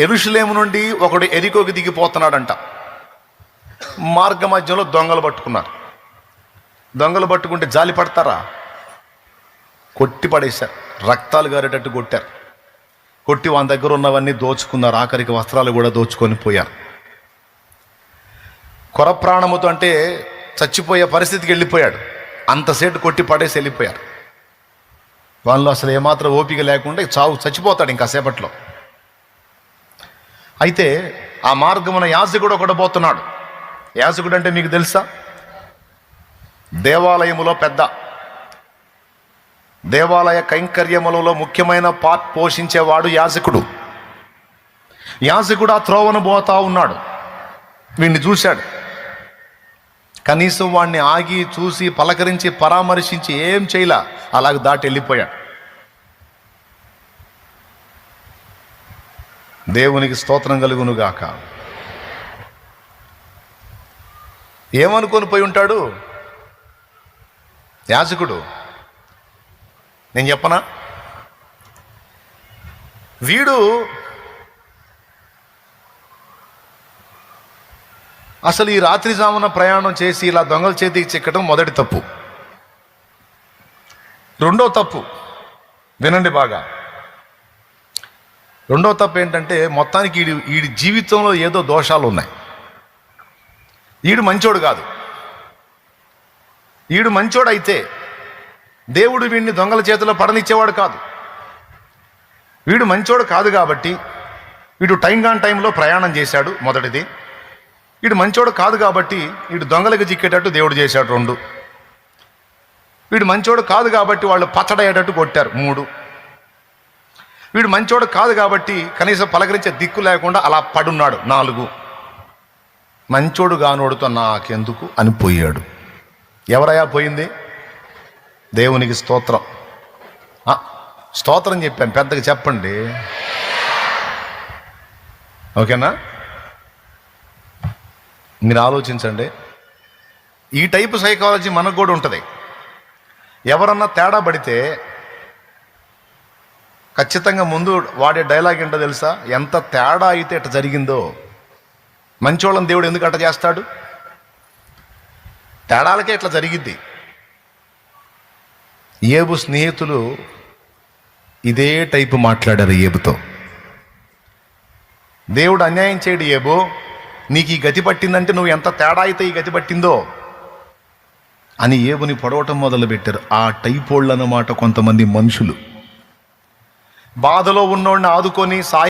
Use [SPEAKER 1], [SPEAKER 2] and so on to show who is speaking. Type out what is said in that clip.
[SPEAKER 1] యెరూషలేము నుండి ఒకడు ఎరికోకి దిగిపోతున్నాడంట. మార్గ మధ్యలో దొంగలు పట్టుకున్నారు. దొంగలు పట్టుకుంటే జాలి పడతారా? కొట్టి పడేశారు, రక్తాలు గారేటట్టు కొట్టారు. కొట్టి వాళ్ళ దగ్గర ఉన్నవన్నీ దోచుకున్నారు. ఆఖరికి వస్త్రాలు కూడా దోచుకొని పోయారు. కొర ప్రాణముతో అంటే చచ్చిపోయే పరిస్థితికి వెళ్ళిపోయాడు. అంతసేటు కొట్టి పడేసి వెళ్ళిపోయారు. వాళ్ళు అసలు ఏమాత్రం ఓపిక లేకుండా చచ్చిపోతాడు ఇంకాసేపట్లో. అయితే ఆ మార్గమున యాజకుడు ఒకడు పోతున్నాడు. యాజకుడు అంటే మీకు తెలుసా? దేవాలయములో పెద్ద, దేవాలయ కైంకర్యములలో ముఖ్యమైన పార్ట్ పోషించేవాడు యాజకుడు. యాజకుడు ఆ త్రోవను పోతా ఉన్నాడు. వీడిని చూశాడు. కనీసం వాడిని ఆగి చూసి పలకరించి పరామర్శించి ఏం చేయలా, అలాగ దాటి వెళ్ళిపోయాడు. దేవునికి స్తోత్రం కలుగునుగాక. ఏమనుకొని పోయి ఉంటాడు యాజకుడు? నేను చెప్పనా? వీడు అసలు ఈ రాత్రి జామున ప్రయాణం చేసి ఇలా దొంగల చేతికి చిక్కడం మొదటి తప్పు. రెండో తప్పు వినండి బాగా. రెండో తప్పు ఏంటంటే మొత్తానికి వీడి జీవితంలో ఏదో దోషాలు ఉన్నాయి. వీడు మంచోడు కాదు. వీడు మంచోడు అయితే దేవుడు వీడిని దొంగల చేతిలో పడనిచ్చేవాడు కాదు. వీడు మంచోడు కాదు కాబట్టి వీడు టైంలో ప్రయాణం చేశాడు మొదటిది. వీడు మంచోడు కాదు కాబట్టి వీడు దొంగలకు చిక్కేటట్టు దేవుడు చేశాడు 2. వీడు మంచోడు కాదు కాబట్టి వాళ్ళు పచ్చడయ్యేటట్టు కొట్టారు 3. వీడు మంచోడు కాదు కాబట్టి కనీసం పలకరించే దిక్కు లేకుండా అలా పడున్నాడు 4. మంచోడు గానోడుతో నాకెందుకు అని పోయాడు. ఎవరయ్యా పోయింది? దేవునికి స్తోత్రం. స్తోత్రం చెప్పాను, పెద్దగా చెప్పండి, ఓకేనా? మీరు ఆలోచించండి. ఈ టైపు సైకాలజీ మనకు కూడా ఉంటుంది. ఎవరన్నా తేడా పడితే ఖచ్చితంగా ముందు వాడే డైలాగ్ ఏంటో తెలుసా? ఎంత తేడా అయితే ఎట్ట జరిగిందో. మంచోళ్ళని దేవుడు ఎందుకు అట్ట చేస్తాడు? తేడాలకే ఇట్లా జరిగిద్ది. ఏబు స్నేహితులు ఇదే టైపు మాట్లాడారు ఏబుతో. దేవుడు అన్యాయం చేయడు, ఏబో నీకు ఈ గతి పట్టిందంటే నువ్వు ఎంత తేడా అయితే ఈ గతి పట్టిందో అని ఏబుని పొడవటం మొదలుపెట్టారు. ఆ టైపోళ్ళు అన్నమాట కొంతమంది మనుషులు. బాధలో ఉన్నోడిని ఆదుకొని